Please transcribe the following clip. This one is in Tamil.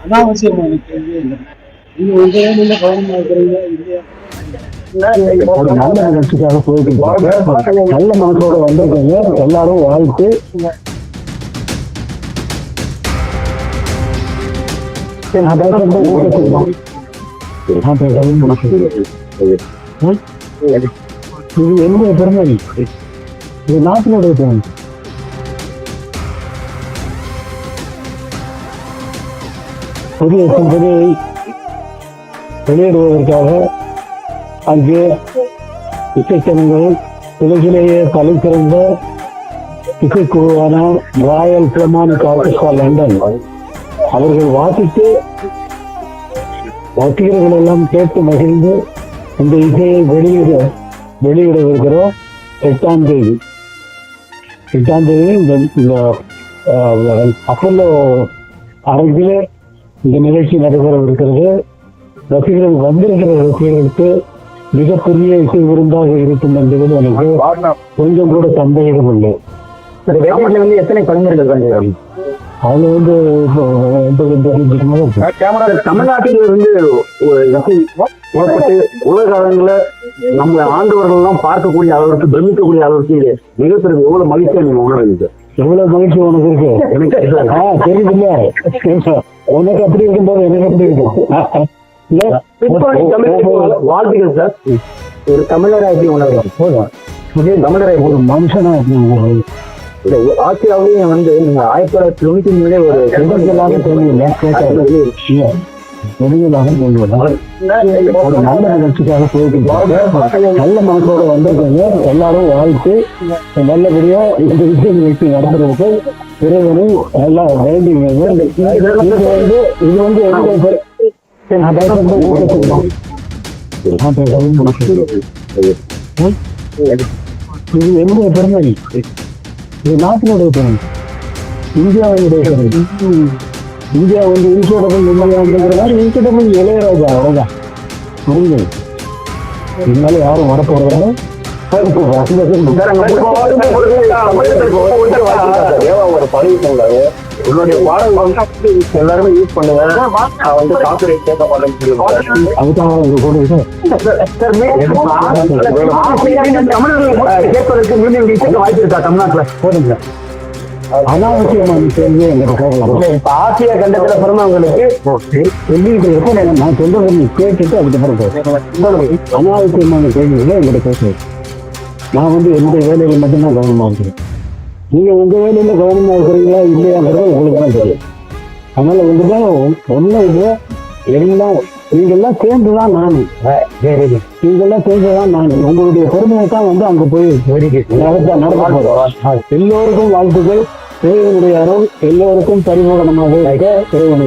அனாவசியமான கேள்வி இல்லை. நீங்க உங்க வேலையில கவனமா இருக்கிறீங்க இல்லையா? ஒரு நல்ல நிகழ்ச்சிக்காக போயிட்டு நல்ல மனசோட வந்திருக்கீங்க. எல்லாரும் வாழ்த்து. இது என்னுடைய பெருமை, இது நாட்டினுடைய பெருமை. புதிய சிந்தனையை வெளியிடுவதற்காக அங்கே இசைக்கணங்கள் உலகிலேயே தலை சிறந்த இசைக்குழுவான ராயல் பிலமானிக் ஆர்கெஸ்ட்ரா லண்டன் அவர்கள் வாசித்து ரசிகர்கள் எல்லாம் கேட்டு மகிழ்ந்து இந்த இசையை வெளியிடவிருக்கிறோம். 8ஆம் தேதி இந்த அப்பல்லோ அரங்கிலே இந்த நிகழ்ச்சி நடைபெறவிருக்கிறது. ரசிகர்கள் வந்திருக்கிற ரசிகர்களுக்கு மிகப்பெரிய இசை விருந்தாக இருக்கும் என்பதில் எனக்கு கொஞ்சம் கூட சந்தேகம் இல்லை. எத்தனை கலைஞர்கள் அவங்க வந்து தமிழ்நாட்டில் இருந்து உலக அளவில் நம்ம ஆண்டவர்கள் எல்லாம் பார்க்கக்கூடிய அளவுக்கு பிரமிக்கக்கூடிய அளவுக்கு மிகப்பெரிய எவ்வளவு மகிழ்ச்சியா நீங்க உணர்ந்து எவ்வளவு மகிழ்ச்சி உனக்கு இருக்கு? எனக்கு தெரியுது இல்ல, உனக்கு அப்படி இருக்கும்போது எனக்கு அப்படி இருக்கும். வாழ்த்துக்கள் சார். ஒரு தமிழரை எப்படி உணர்வு? தமிழரை ஒரு மனுஷனா ஆசியாவிலேயே வந்து நீங்க 1993 ஒரு செங்கலாக தெரியல ஒரு நல்ல நிகழ்ச்சிக்காக போயிட்டு நல்ல மனசோட வந்திருக்கீங்க. எல்லாரும் வாழ்த்து. நல்லபடியா இந்த விஷயம் நிகழ்ச்சி நடத்துறதுக்கு இறைவனை எல்லாம் வேண்டிங்க. இது வந்து இது என்னுடைய பெருமை, இது நாட்டினுடைய பெருமை, இந்தியாவுடைய பெருமை. இந்தியா வந்து இன்சூரபிள் இல்லையாங்கிற மாதிரி இன்சூரபிள் இளையராஜா அவ்வளோதான் புரிஞ்சு. இதனால யாரும் வரப்போறதால ஒரு பதிவு சொன்னாரு. உன்னுடைய பாடல் எல்லாருமே யூஸ் பண்ணுவேன். நான் வந்து காப்பிரைட் கேட்க மாட்டேன்னு கேட்பதற்கு வாய்ப்பு இருக்கா தமிழ்நாட்டுல? போதுங்க. அனாவசியமான கேள்வி எங்கிட்ட கேட்கலாம். இப்ப ஆசிய கண்டத்துல பிறந்தவங்களுக்கு சொல்லிட்டு நான் சொல்றதை நீ கேட்டுட்டு அதுக்கப்புறம் அனாவசியமான கேள்விகளை எங்கிட்ட பேசுவேன். நான் வந்து எந்த வேலையில மட்டும்தான் கவனமா இருக்கிறேன். நீங்க உங்க வேலையில கவனமா இருக்கிறீங்களா இல்லையாங்கிறது உங்களுக்கு தான் தெரியும். அதனால உங்கதான் ஒன்னும் இல்லை, எல்லாம் நீங்கெல்லாம் சேர்ந்துதான் நான், நீங்கெல்லாம் சேர்ந்துதான் நான். உங்களுடைய பெருமையை தான் வந்து அங்க போய் நடக்க போறோம். எல்லோருக்கும் வாழ்த்துக்கள். இறைவனுடைய அருள் எல்லோருக்கும் பரிபூரணமாக இறைவனை